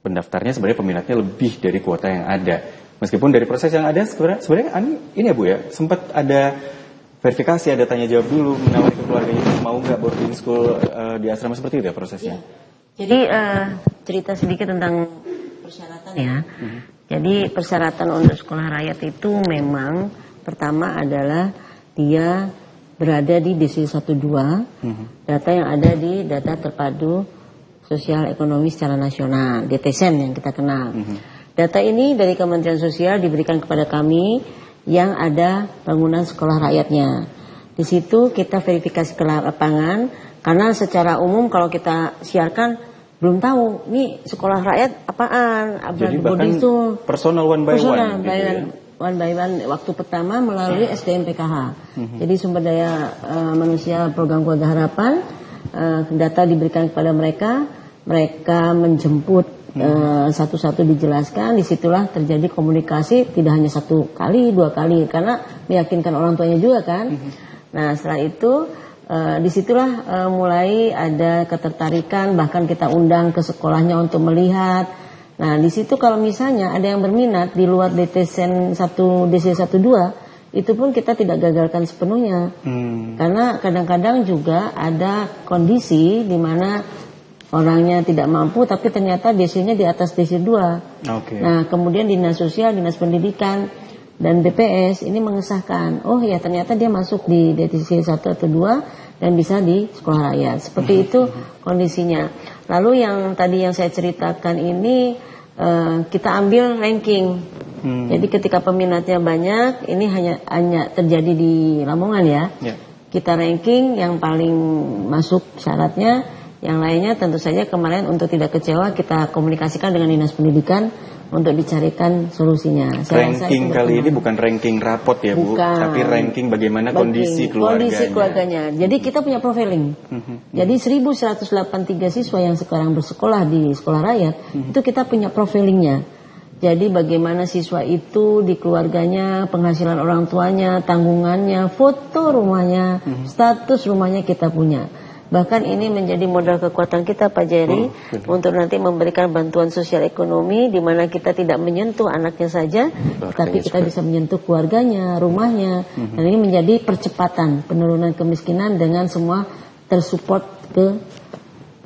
pendaftarnya sebenarnya peminatnya lebih dari kuota yang ada. Meskipun dari proses yang ada sebenarnya ini ya Bu ya, sempat ada verifikasi, ada tanya jawab dulu, menawari ke keluarganya mau nggak boarding school di asrama, seperti itu ya prosesnya. Jadi cerita sedikit tentang persyaratan ya. Jadi persyaratan untuk sekolah rakyat itu memang pertama adalah dia berada di DC 12, data yang ada di data terpadu sosial ekonomi secara nasional, DTSEN yang kita kenal. Data ini dari Kementerian Sosial diberikan kepada kami yang ada bangunan sekolah rakyatnya. Di situ kita verifikasi ke lapangan, karena secara umum kalau kita siarkan belum tahu nih sekolah rakyat apaan. Jadi bahkan personal one by one. One by one. Waktu pertama melalui SDM PKH. Jadi sumber daya manusia program keluarga harapan, data diberikan kepada mereka, mereka menjemput satu-satu dijelaskan, disitulah terjadi komunikasi tidak hanya 1 kali, 2 kali, karena meyakinkan orang tuanya juga kan. Nah setelah itu disitulah mulai ada ketertarikan, bahkan kita undang ke sekolahnya untuk melihat. Nah disitu kalau misalnya ada yang berminat di luar DTSEN 1 DC 12, itu pun kita tidak gagalkan sepenuhnya, karena kadang-kadang juga ada kondisi di mana orangnya tidak mampu, tapi ternyata DC-nya di atas DC 2. Nah, kemudian Dinas Sosial, Dinas Pendidikan, dan BPS ini mengesahkan, oh ya ternyata dia masuk di DC 1 atau 2 dan bisa di sekolah rakyat. Seperti itu kondisinya. Lalu yang tadi yang saya ceritakan ini, kita ambil ranking. Jadi ketika peminatnya banyak, ini hanya terjadi di Lamongan ya. Kita ranking yang paling masuk syaratnya. Yang lainnya tentu saja kemarin untuk tidak kecewa kita komunikasikan dengan Dinas Pendidikan untuk dicarikan solusinya. Saya rasa Ranking itu kali ini berkembang. bukan ranking rapot ya Bu, Bukan. tapi ranking bagaimana kondisi keluarganya. Jadi kita punya profiling. Jadi 1183 siswa yang sekarang bersekolah di sekolah rakyat, itu kita punya profilingnya. Jadi bagaimana siswa itu di keluarganya, penghasilan orang tuanya, tanggungannya, foto rumahnya, status rumahnya kita punya. Bahkan ini menjadi modal kekuatan kita Pak Jerry untuk nanti memberikan bantuan sosial ekonomi di mana kita tidak menyentuh anaknya saja, tapi kita bisa menyentuh keluarganya, rumahnya. Dan ini menjadi percepatan penurunan kemiskinan dengan semua tersupport ke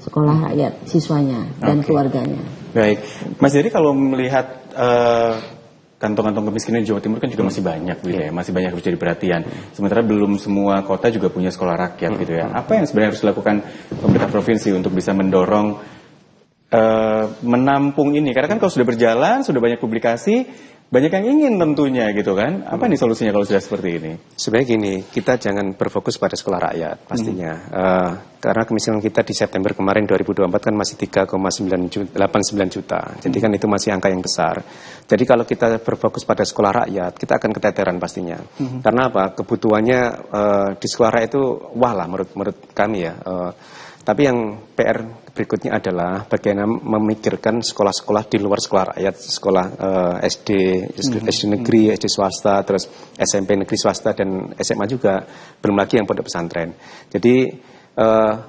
sekolah rakyat, siswanya dan keluarganya. Baik, Mas Jerry kalau melihat kantong-kantong kemiskinan di Jawa Timur kan juga masih banyak gitu ya, masih banyak harus jadi perhatian. Sementara belum semua kota juga punya sekolah rakyat gitu ya. Apa yang sebenarnya harus dilakukan pemerintah provinsi untuk bisa mendorong menampung ini? Karena kan kalau sudah berjalan, sudah banyak publikasi, banyak yang ingin tentunya gitu kan. Apa nih solusinya kalau sudah seperti ini? Sebenarnya gini, kita jangan berfokus pada sekolah rakyat pastinya. Karena kemiskinan kita di September kemarin 2024 kan masih 3,89 juta. Jadi kan itu masih angka yang besar. Jadi kalau kita berfokus pada sekolah rakyat, kita akan keteteran pastinya. Karena apa? Kebutuhannya di sekolah rakyat itu wah lah menurut kami ya. Tapi yang PR berikutnya adalah bagaimana memikirkan sekolah-sekolah di luar sekolah rakyat, sekolah SD negeri, SD swasta, terus SMP negeri swasta dan SMA juga, belum lagi yang pondok pesantren. Jadi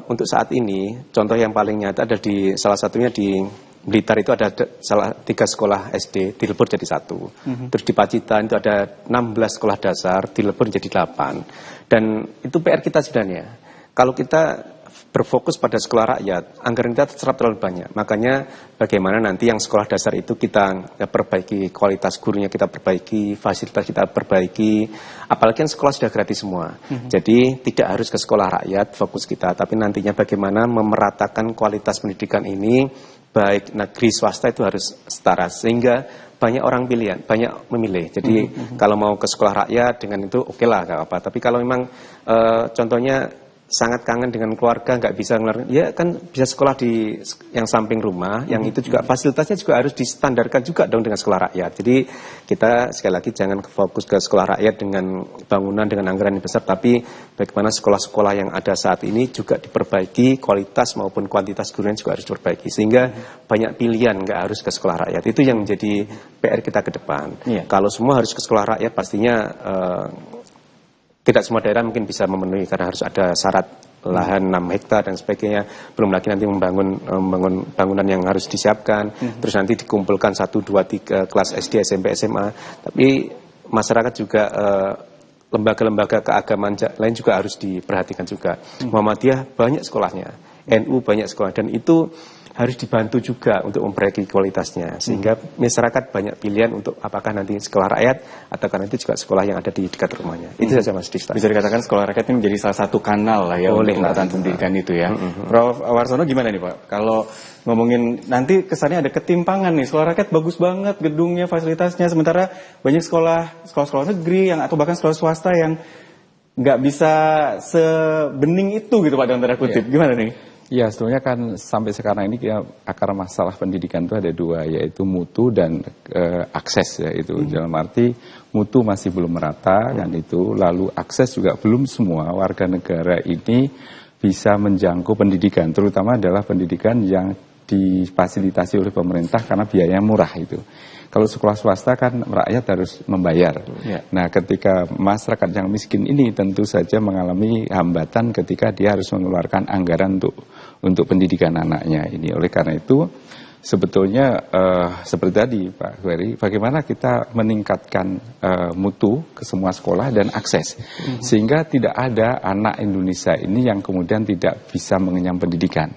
untuk saat ini contoh yang paling nyata ada di salah satunya di Blitar itu ada 3 sekolah SD dilebur jadi 1. Terus di Pacitan itu ada 16 sekolah dasar dilebur jadi 8. Dan itu PR kita sebenarnya. Kalau kita berfokus pada sekolah rakyat, anggaran kita terserap terlalu banyak. Makanya bagaimana nanti yang sekolah dasar itu kita perbaiki kualitas gurunya, kita perbaiki fasilitas, kita perbaiki. Apalagi yang sekolah sudah gratis semua. Jadi tidak harus ke sekolah rakyat fokus kita, tapi nantinya bagaimana memeratakan kualitas pendidikan ini, baik negeri swasta itu harus setara sehingga banyak orang pilihan, banyak memilih. Jadi kalau mau ke sekolah rakyat dengan itu oke lah, gak apa. Tapi kalau memang contohnya sangat kangen dengan keluarga, nggak bisa ngeluarin, ya kan bisa sekolah di yang samping rumah, yang itu juga fasilitasnya juga harus distandarkan juga dong dengan sekolah rakyat. Jadi kita sekali lagi jangan fokus ke sekolah rakyat dengan bangunan dengan anggaran yang besar, tapi bagaimana sekolah-sekolah yang ada saat ini juga diperbaiki, kualitas maupun kuantitas gurunya juga harus diperbaiki, sehingga banyak pilihan, nggak harus ke sekolah rakyat. Itu yang menjadi PR kita ke depan. Kalau semua harus ke sekolah rakyat, pastinya tidak semua daerah mungkin bisa memenuhi karena harus ada syarat lahan 6 hektar dan sebagainya. Belum lagi nanti membangun bangunan yang harus disiapkan. Terus nanti dikumpulkan 1, 2, 3 kelas SD, SMP, SMA. Tapi masyarakat juga lembaga-lembaga keagamaan lain juga harus diperhatikan juga. Muhammadiyah banyak sekolahnya, NU banyak sekolah, dan itu harus dibantu juga untuk memperbaiki kualitasnya sehingga masyarakat banyak pilihan untuk apakah nanti sekolah rakyat ataukah nanti juga sekolah yang ada di dekat rumahnya. Itu saja Mas Dista. Bisa dikatakan sekolah rakyat ini menjadi salah satu kanal lah ya untuk penataan pendidikan itu ya. Prof. Warsono gimana nih Pak? Kalau ngomongin nanti kesannya ada ketimpangan nih, sekolah rakyat bagus banget gedungnya, fasilitasnya, sementara banyak sekolah negeri yang atau bahkan sekolah swasta yang nggak bisa sebening itu gitu Pak dalam tanda kutip. Gimana nih? Ya, sebetulnya kan sampai sekarang ini akar masalah pendidikan itu ada 2, yaitu mutu dan akses ya itu. Dalam arti mutu masih belum merata kan itu, lalu akses juga belum semua warga negara ini bisa menjangkau pendidikan, terutama adalah pendidikan yang difasilitasi oleh pemerintah karena biayanya murah itu. Kalau sekolah swasta kan rakyat harus membayar. Nah, ketika masyarakat yang miskin ini tentu saja mengalami hambatan ketika dia harus mengeluarkan anggaran untuk pendidikan anaknya ini. Oleh karena itu, sebetulnya seperti tadi Pak Ferry, bagaimana kita meningkatkan mutu ke semua sekolah dan akses. Sehingga tidak ada anak Indonesia ini yang kemudian tidak bisa mengenyam pendidikan.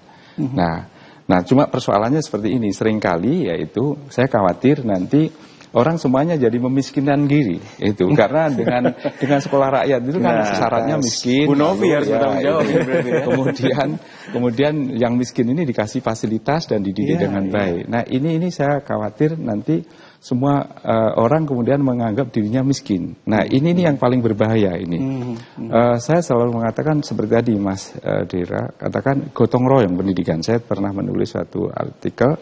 Nah, cuma persoalannya seperti ini, seringkali yaitu saya khawatir nanti orang semuanya jadi memiskinkan diri itu karena dengan sekolah rakyat itu kan syaratnya miskin. Bu Novi harus bertanggung jawab ya. Kemudian yang miskin ini dikasih fasilitas dan dididik dengan baik. Nah, ini saya khawatir nanti semua orang kemudian menganggap dirinya miskin. Nah ini nih yang paling berbahaya ini. Saya selalu mengatakan seperti tadi Mas Dera katakan gotong royong pendidikan. Saya pernah menulis suatu artikel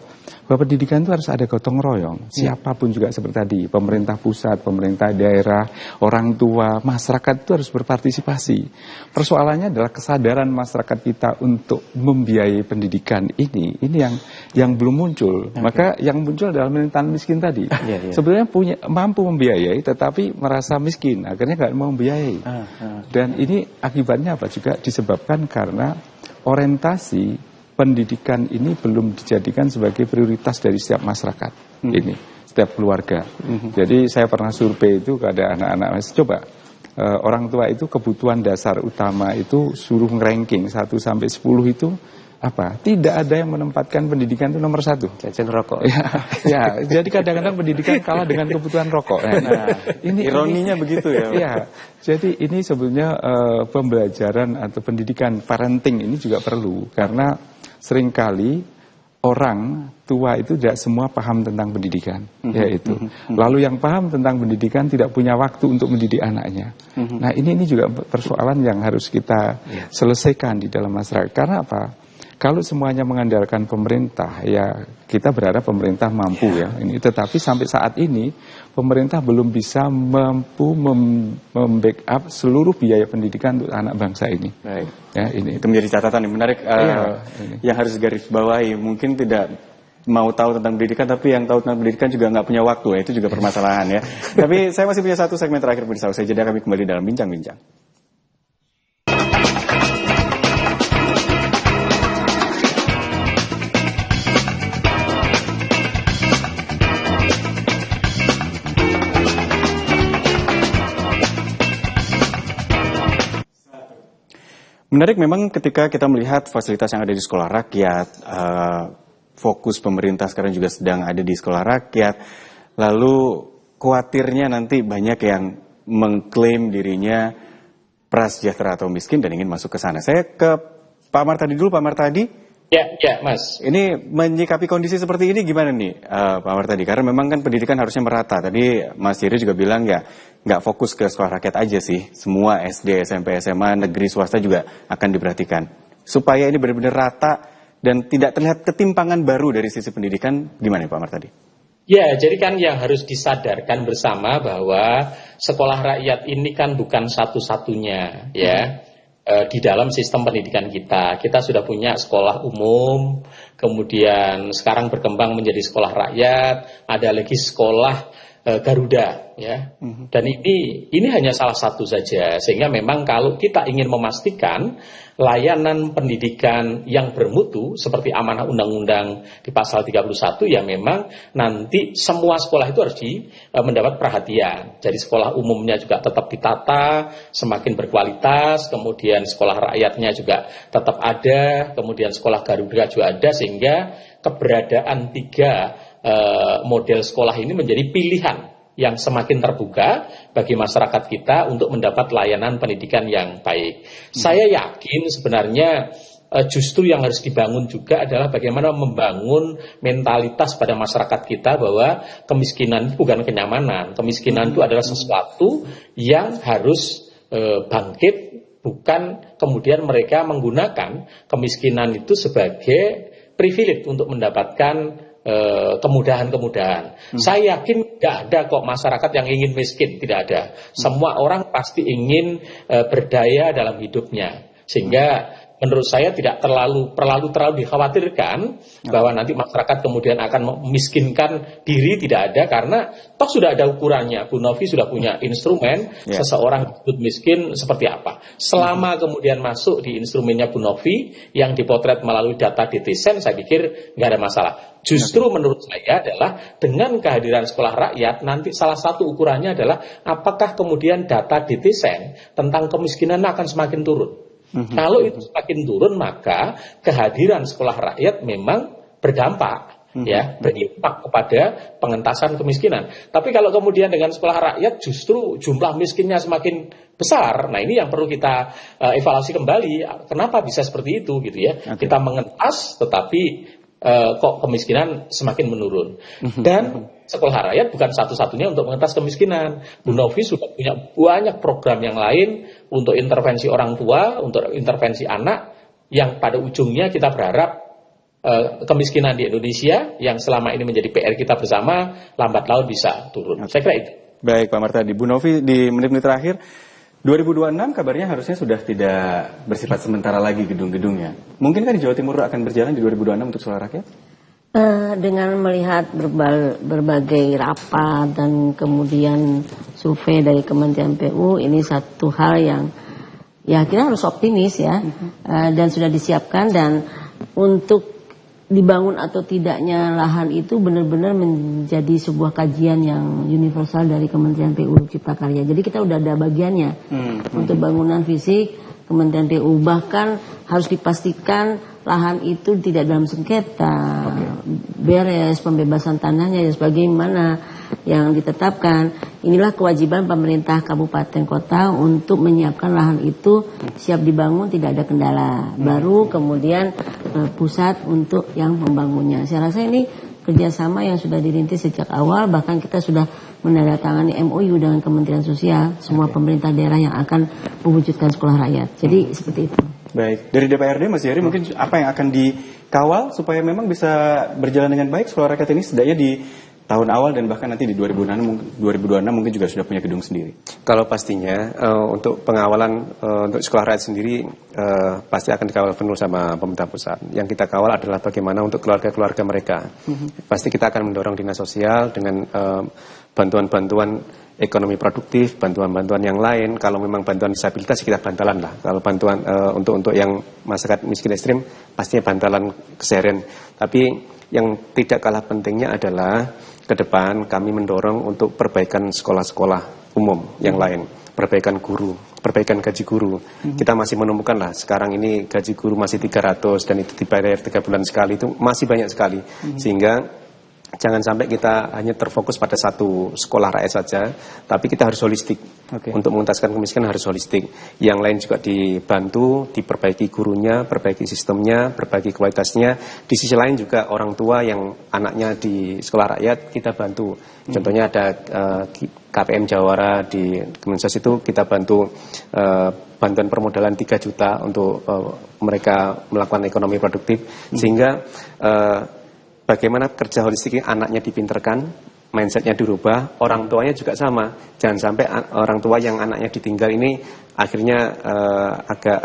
bahwa pendidikan itu harus ada gotong royong. Siapapun juga seperti tadi, pemerintah pusat, pemerintah daerah, orang tua, masyarakat itu harus berpartisipasi. Persoalannya adalah kesadaran masyarakat kita untuk membiayai pendidikan ini yang belum muncul. Maka yang muncul adalah militan miskin tadi. Sebenarnya mampu membiayai tetapi merasa miskin, akhirnya nggak mau membiayai. Dan ini akibatnya apa juga disebabkan karena orientasi pendidikan ini belum dijadikan sebagai prioritas dari setiap masyarakat ini, setiap keluarga. Jadi saya pernah survei itu kepada anak-anak, coba orang tua itu kebutuhan dasar utama itu suruh ranking 1 sampai 10 itu apa? Tidak ada yang menempatkan pendidikan itu nomor 1. Jajan rokok. Ya, jadi kadang-kadang pendidikan kalah dengan kebutuhan rokok. Ini ironinya begitu ya. Iya. Jadi ini sebenarnya pembelajaran atau pendidikan parenting ini juga perlu karena seringkali orang tua itu tidak semua paham tentang pendidikan, yaitu. Lalu yang paham tentang pendidikan tidak punya waktu untuk mendidik anaknya. Nah ini juga persoalan yang harus kita selesaikan di dalam masyarakat. Karena apa? Kalau semuanya mengandalkan pemerintah, ya kita berharap pemerintah mampu ya. Ini, tetapi sampai saat ini pemerintah belum bisa mampu membackup seluruh biaya pendidikan untuk anak bangsa ini. Baik. Ya, ini itu menjadi catatan yang menarik yang harus garis bawahi. Mungkin tidak mau tahu tentang pendidikan, tapi yang tahu tentang pendidikan juga nggak punya waktu ya. Itu juga permasalahan ya. Tapi saya masih punya satu segmen terakhir bersama saya. Jadi kami kembali dalam bincang-bincang. Menarik memang ketika kita melihat fasilitas yang ada di sekolah rakyat, fokus pemerintah sekarang juga sedang ada di sekolah rakyat, lalu khawatirnya nanti banyak yang mengklaim dirinya prasejahtera atau miskin dan ingin masuk ke sana. Saya ke Pak Martadi dulu, Pak Martadi. Ya, Mas. Ini menyikapi kondisi seperti ini gimana nih, Pak Martadi? Karena memang kan pendidikan harusnya merata. Tadi Mas Jiri juga bilang ya, nggak fokus ke sekolah rakyat aja sih. Semua SD, SMP, SMA, negeri, swasta juga akan diperhatikan. Supaya ini benar-benar rata dan tidak terlihat ketimpangan baru dari sisi pendidikan, gimana Pak Martadi? Ya, jadi kan yang harus disadarkan bersama bahwa sekolah rakyat ini kan bukan satu-satunya, ya. Di dalam sistem pendidikan kita sudah punya sekolah umum, kemudian sekarang berkembang menjadi sekolah rakyat, ada lagi sekolah Garuda, ya. Dan ini hanya salah satu saja, sehingga memang kalau kita ingin memastikan layanan pendidikan yang bermutu seperti amanah undang-undang di pasal 31, ya memang nanti semua sekolah itu harus mendapat perhatian. Jadi sekolah umumnya juga tetap ditata semakin berkualitas, kemudian sekolah rakyatnya juga tetap ada, kemudian sekolah Garuda juga ada, sehingga keberadaan 3 model sekolah ini menjadi pilihan yang semakin terbuka bagi masyarakat kita untuk mendapat layanan pendidikan yang baik. Saya yakin sebenarnya justru yang harus dibangun juga adalah bagaimana membangun mentalitas pada masyarakat kita bahwa kemiskinan itu bukan kenyamanan. Kemiskinan itu adalah sesuatu yang harus bangkit, bukan kemudian mereka menggunakan kemiskinan itu sebagai privilege untuk mendapatkan kemudahan-kemudahan. Saya yakin tidak ada kok masyarakat yang ingin miskin, tidak ada. Semua orang pasti ingin berdaya dalam hidupnya. Sehingga menurut saya tidak terlalu dikhawatirkan bahwa nanti masyarakat kemudian akan memiskinkan diri, tidak ada, karena toh sudah ada ukurannya. Bu Novi sudah punya instrumen seseorang disebut miskin seperti apa. Selama kemudian masuk di instrumennya Bu Novi yang dipotret melalui data DTSEN, saya pikir nggak ada masalah. Justru menurut saya adalah dengan kehadiran sekolah rakyat, nanti salah satu ukurannya adalah apakah kemudian data DTSEN tentang kemiskinan akan semakin turun. Kalau itu semakin turun, maka kehadiran sekolah rakyat memang berdampak, ya, berimpak kepada pengentasan kemiskinan. Tapi kalau kemudian dengan sekolah rakyat justru jumlah miskinnya semakin besar, nah ini yang perlu kita evaluasi kembali. Kenapa bisa seperti itu, gitu ya? Kita mengentas, tetapi kok kemiskinan semakin menurun. Dan sekolah rakyat bukan satu-satunya untuk mengentas kemiskinan. Bu Novi sudah punya banyak program yang lain untuk intervensi orang tua, untuk intervensi anak, yang pada ujungnya kita berharap kemiskinan di Indonesia yang selama ini menjadi PR kita bersama lambat laun bisa turun. Saya kira itu. Baik Pak Martadi, Bu Novi di menit-menit terakhir, 2026 kabarnya harusnya sudah tidak bersifat sementara lagi gedung-gedungnya. Mungkinkah di Jawa Timur akan berjalan di 2026 untuk sekolah rakyat? Dengan melihat berbagai rapat dan kemudian survei dari Kementerian PU, ini satu hal yang ya kita harus optimis ya, dan sudah disiapkan, dan untuk dibangun atau tidaknya lahan itu benar-benar menjadi sebuah kajian yang universal dari Kementerian PU Cipta Karya. Jadi kita udah ada bagiannya untuk bangunan fisik Kementerian PU, bahkan harus dipastikan lahan itu tidak dalam sengketa, beres, pembebasan tanahnya dan sebagaimana yang ditetapkan. Inilah kewajiban pemerintah kabupaten kota untuk menyiapkan lahan itu siap dibangun, tidak ada kendala. Baru kemudian pusat untuk yang membangunnya. Saya rasa ini kerjasama yang sudah dirintis sejak awal, bahkan kita sudah menandatangani MOU dengan Kementerian Sosial, semua pemerintah daerah yang akan mewujudkan sekolah rakyat. Jadi seperti itu. Baik, dari DPRD Mas Yeri mungkin apa yang akan dikawal supaya memang bisa berjalan dengan baik sekolah rakyat ini setidaknya di tahun awal dan bahkan nanti di 2026 mungkin juga sudah punya gedung sendiri. Kalau pastinya untuk pengawalan untuk sekolah rakyat sendiri pasti akan dikawal penuh sama pemerintah pusat. Yang kita kawal adalah bagaimana untuk keluarga-keluarga mereka. Pasti kita akan mendorong dinas sosial dengan bantuan-bantuan ekonomi produktif, bantuan-bantuan yang lain. Kalau memang bantuan disabilitas kita bantalan lah. Kalau bantuan untuk yang masyarakat miskin ekstrim pastinya bantalan keseharian. Tapi yang tidak kalah pentingnya adalah ke depan kami mendorong untuk perbaikan sekolah-sekolah umum yang lain, perbaikan guru, perbaikan gaji guru. Kita masih menemukan lah sekarang ini gaji guru masih 300 dan itu dibayar 3 bulan sekali, itu masih banyak sekali. Sehingga jangan sampai kita hanya terfokus pada satu sekolah rakyat saja, tapi kita harus holistik. Untuk mengentaskan kemiskinan harus holistik. Yang lain juga dibantu, diperbaiki gurunya, perbaiki sistemnya, perbaiki kualitasnya. Di sisi lain juga orang tua yang anaknya di sekolah rakyat kita bantu. Contohnya ada KPM Jawara di Kemensos itu kita bantu bantuan permodalan 3 juta untuk mereka melakukan ekonomi produktif. Sehingga bagaimana kerja holistik anaknya dipinterkan, mindsetnya dirubah, orang tuanya juga sama. Jangan sampai orang tua yang anaknya ditinggal ini akhirnya agak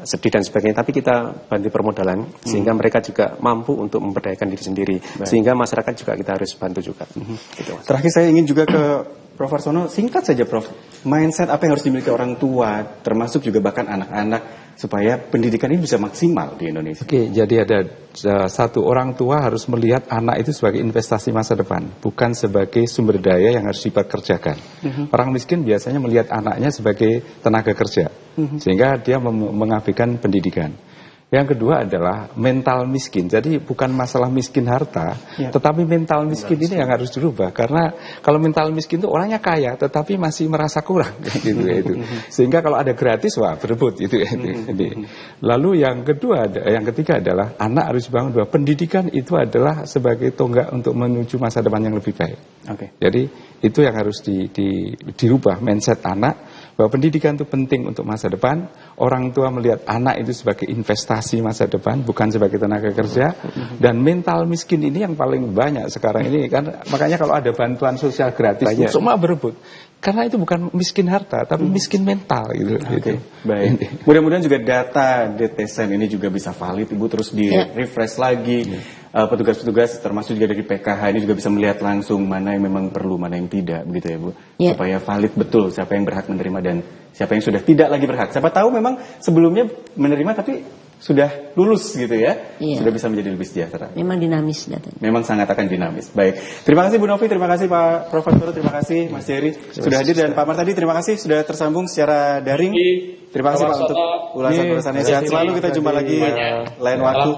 sedih dan sebagainya. Tapi kita bantu permodalan sehingga mereka juga mampu untuk memberdayakan diri sendiri. Sehingga masyarakat juga kita harus bantu juga. Gitu. Terakhir saya ingin juga ke Prof. Warsono, singkat saja Prof. Mindset apa yang harus dimiliki orang tua, termasuk juga bahkan anak-anak, supaya pendidikan ini bisa maksimal di Indonesia? Oke, jadi ada satu, orang tua harus melihat anak itu sebagai investasi masa depan, bukan sebagai sumber daya yang harus dipekerjakan. Orang miskin biasanya melihat anaknya sebagai tenaga kerja, sehingga dia mengabaikan pendidikan. Yang kedua adalah mental miskin. Jadi bukan masalah miskin harta, tetapi mental miskin ini yang harus dirubah. Karena kalau mental miskin itu orangnya kaya, tetapi masih merasa kurang, gitu ya itu. Sehingga kalau ada gratis, wah berebut, gitu ya itu. Lalu yang ketiga adalah anak harus bangun bahwa pendidikan itu adalah sebagai tonggak untuk menuju masa depan yang lebih baik. Jadi itu yang harus dirubah mindset anak, bahwa pendidikan itu penting untuk masa depan. Orang tua melihat anak itu sebagai investasi masa depan, bukan sebagai tenaga kerja. Dan mental miskin ini yang paling banyak sekarang ini kan. Makanya kalau ada bantuan sosial gratis itu semua berebut. Karena itu bukan miskin harta, tapi miskin mental gitu. Baik. Mudah-mudahan juga data DTSM ini juga bisa valid, Ibu, terus di-refresh lagi. Petugas-petugas termasuk juga dari PKH ini juga bisa melihat langsung mana yang memang perlu, mana yang tidak, begitu ya Bu. Supaya valid betul siapa yang berhak menerima dan siapa yang sudah tidak lagi berhak. Siapa tahu memang sebelumnya menerima tapi sudah lulus gitu ya, sudah bisa menjadi lebih sejahtera. Memang dinamis datanya. Memang sangat akan dinamis. Baik, terima kasih Bu Novi, terima kasih Pak Profesor, terima kasih Mas Yeri sudah hadir, dan Pak Martadi terima kasih sudah tersambung secara daring. Terima kasih Pak untuk ulasan-ulasannya. Sehat selalu, kita jumpa lagi lain waktu.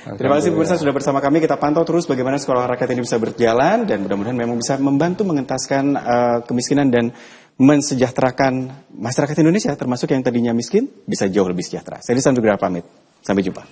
Terima kasih pemirsa sudah bersama kami. Kita pantau terus bagaimana sekolah rakyat ini bisa berjalan dan mudah-mudahan memang bisa membantu mengentaskan kemiskinan dan mensejahterakan masyarakat Indonesia, termasuk yang tadinya miskin bisa jauh lebih sejahtera. Saya Disan Nugraha pamit. Sampai jumpa.